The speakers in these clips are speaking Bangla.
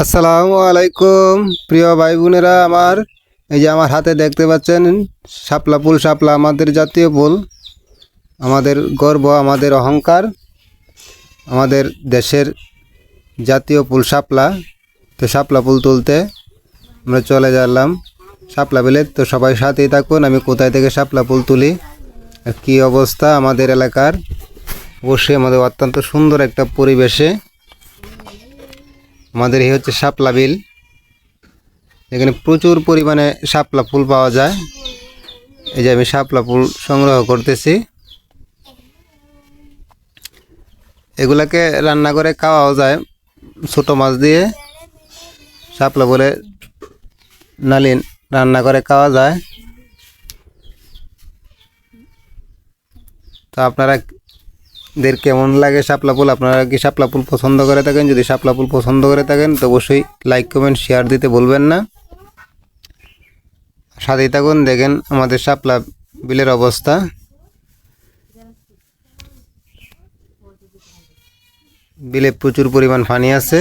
আসসালামু আলাইকুম প্রিয় ভাই বোনেরা আমার। এই যে আমার হাতে দেখতে পাচ্ছেন শাপলা ফুল। শাপলা আমাদের জাতীয় ফুল, আমাদের গর্ব, আমাদের অহংকার, আমাদের দেশের জাতীয় ফুল শাপলা। তো শাপলা ফুল তুলতে আমরা চলে গেলাম শাপলা বিলে। তো সবাই সাথেই থাকুন, আমি কোথায় থেকে শাপলা ফুল তুলি আর কী অবস্থা আমাদের এলাকার। অবশ্যই আমাদের অত্যন্ত সুন্দর একটা পরিবেশে আমাদের এই হচ্ছে শাপলা বিল। এখানে প্রচুর পরিমাণে শাপলা ফুল পাওয়া যায়। এই যে আমি শাপলা ফুল সংগ্রহ করতেছি। এগুলাকে রান্না করে খাওয়াও যায়, ছোটো মাছ দিয়ে শাপলা ফুলে নালিন রান্না করে খাওয়া যায়। তো আপনারাদের কেমন লাগে শাপলা ফুল? আপনারা কি শাপলা ফুল পছন্দ করে থাকেন? যদি শাপলা ফুল পছন্দ করে থাকেন তো অবশ্যই লাইক কমেন্ট শেয়ার দিতে ভুলবেন না। সাথেই থাকুন, দেখেন আমাদের শাপলা বিলের অবস্থা। বিলে প্রচুর পরিমাণ পানি আছে।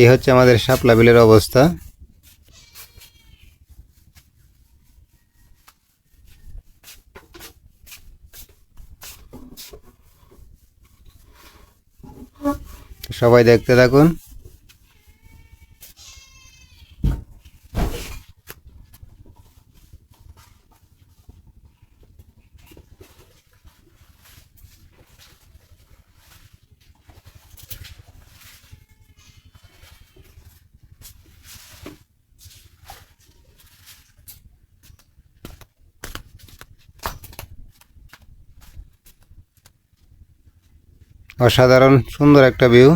এই হচ্ছে আমাদের শাপলা বিলের অবস্থা। সবাই দেখতে থাকুন। অসাধারণ সুন্দর একটা ভিউ।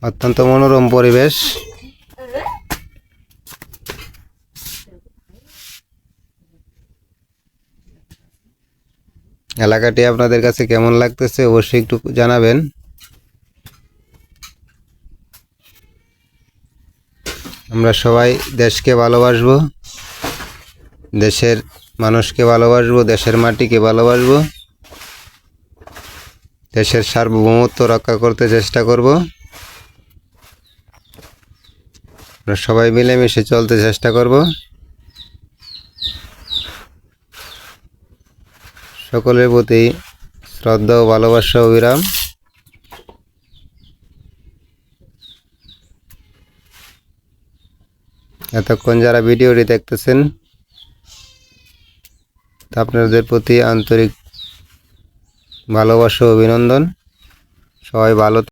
অত্যন্ত মনোরম পরিবেশ। এলাকাটি আপনাদের কাছে কেমন লাগতেছে অবশ্যই একটু জানাবেন। আমরা সবাই দেশকে ভালোবাসবো, দেশের মানুষকে ভালোবাসবো, দেশের মাটিকে ভালোবাসবো, দেশের সার্বভৌমত্ব রক্ষা করতে চেষ্টা করব। আমরা সবাই মিলেমিশে চলতে চেষ্টা করব। সকলের প্রতি শ্রদ্ধা ও ভালোবাসা অবিরাম। এতক্ষণ যারা ভিডিওটি দেখতেছেন আপনাদের প্রতি আন্তরিক ভালোবাসা ও অভিনন্দন। সবাই ভালো